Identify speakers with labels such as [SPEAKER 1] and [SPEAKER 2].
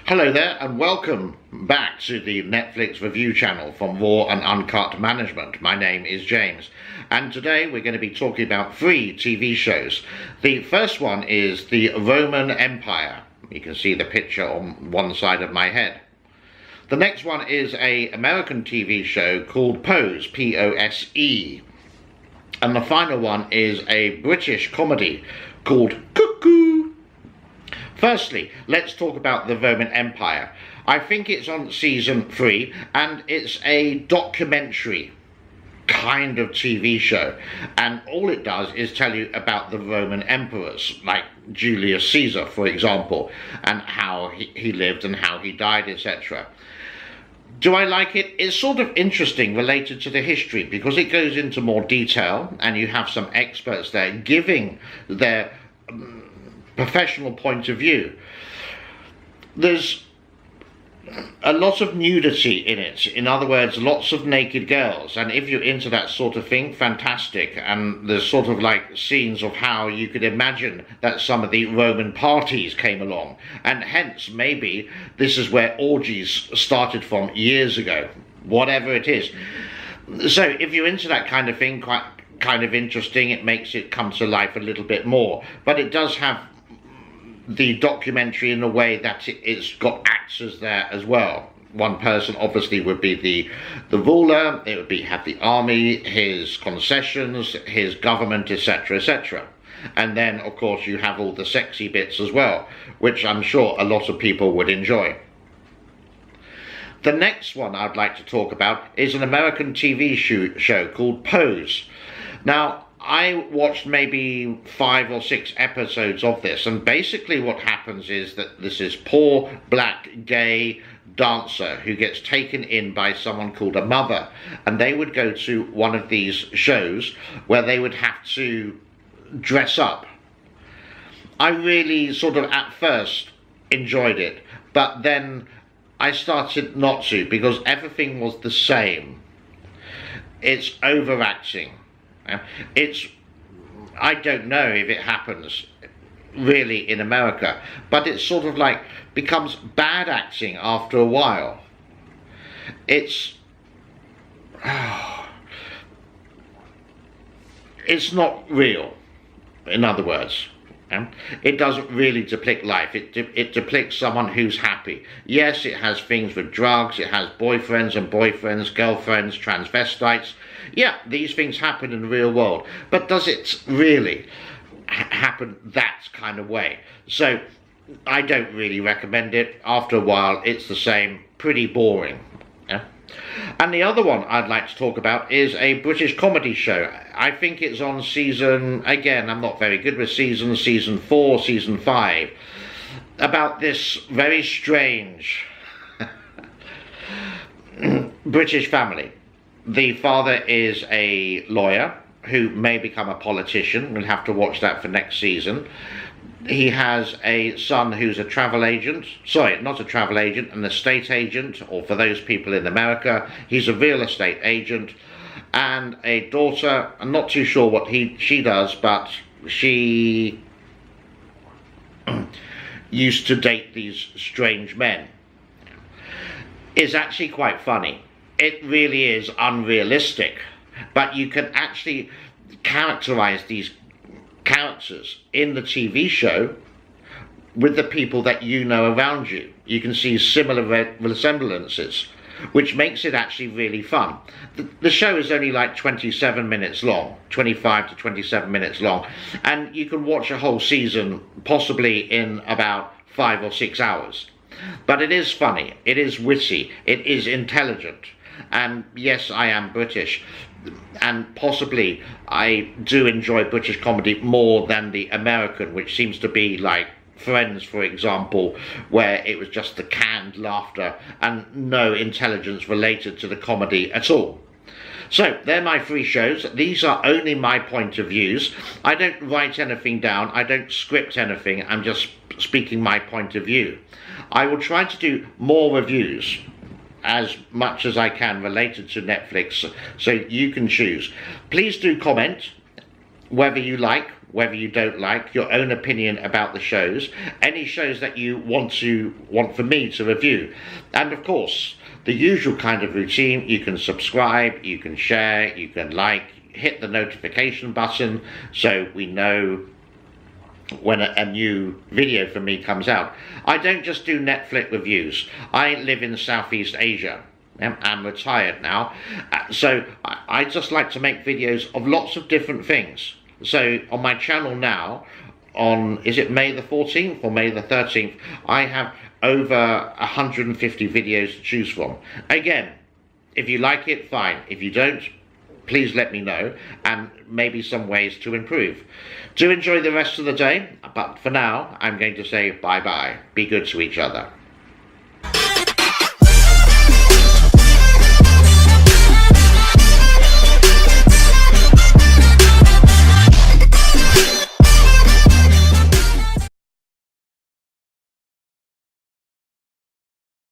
[SPEAKER 1] Hello there and welcome back to the Netflix review channel from Raw and Uncut Management. My name is James and today we're going to be talking about 3 TV shows. The first one is the Roman Empire. You can see the picture on one side of my head. The next one is an American TV show called Pose, P-O-S-E. And the final one is a British comedy called Cuckoo. Firstly, let's talk about the Roman Empire. I think it's on season 3 and it's a documentary kind of TV show, and all it does is tell you about the Roman emperors, like Julius Caesar, for example, and how he lived and how he died, etc. Do I like it? It's sort of interesting related to the history because it goes into more detail and you have some experts there giving their professional point of view. There's a lot of nudity in it. In other words, lots of naked girls, and if you're into that sort of thing, fantastic. And there's sort of like scenes of how you could imagine that some of the Roman parties came along, and hence maybe this is where orgies started from years ago, whatever it is. So if you're into that kind of thing, quite kind of interesting, it makes it come to life a little bit more. But it does have the documentary in a way that it's got actors there as well. One person obviously would be the ruler, it would be have the army, his concessions, his government, etc, etc. And then of course you have all the sexy bits as well, which I'm sure a lot of people would enjoy. The next one I'd like to talk about is an American TV show called Pose. Now, I watched maybe 5 or 6 episodes of this, and basically what happens is that this is poor black gay dancer who gets taken in by someone called a mother, and they would go to one of these shows where they would have to dress up. I really sort of at first enjoyed it, but then I started not to because everything was the same. It's overacting. I don't know if it happens really in America, but it's sort of like becomes bad acting after a while. It's not real, in other words. It doesn't really depict life. It depicts someone who's happy. Yes, it has things with drugs, it has boyfriends and boyfriends, girlfriends, transvestites. Yeah, these things happen in the real world, but does it really happen that kind of way? So I don't really recommend it. After a while, it's the same, pretty boring. Yeah? And the other one I'd like to talk about is a British comedy show. I think it's on season, again, I'm not very good with seasons, season 4, season 5, about this very strange British family. The father is a lawyer who may become a politician. We'll have to watch that for next season. He has a son who's a travel agent. Sorry, not a travel agent, an estate agent, or for those people in America, he's a real estate agent. And a daughter, I'm not too sure what she does, but she used to date these strange men. It's actually quite funny. It really is unrealistic, but you can actually characterize these characters in the TV show with the people that you know around you. You can see similar resemblances, which makes it actually really fun. The show is only like 27 minutes long, 25 to 27 minutes long, and you can watch a whole season possibly in about 5 or 6 hours. But it is funny, it is witty, it is intelligent. And yes, I am British, and possibly I do enjoy British comedy more than the American, which seems to be like Friends, for example, where it was just the canned laughter and no intelligence related to the comedy at all. So they're my 3 shows. These are only my point of views. I don't write anything down, I don't script anything, I'm just speaking my point of view. I will try to do more reviews as much as I can related to Netflix, so you can choose. Please do comment whether you like whether you don't like, your own opinion about the shows, any shows that you want for me to review. And of course, the usual kind of routine: you can subscribe, you can share, you can like, hit the notification button so we know when a new video from me comes out. I don't just do Netflix reviews. I live in Southeast Asia. I'm retired now, so I just like to make videos of lots of different things. So on my channel now, on, is it May the 14th or May the 13th, I have over 150 videos to choose from. Again, if you like it, fine. If you don't, please let me know, and maybe some ways to improve. Do enjoy the rest of the day, but for now, I'm going to say bye-bye. Be good to each other.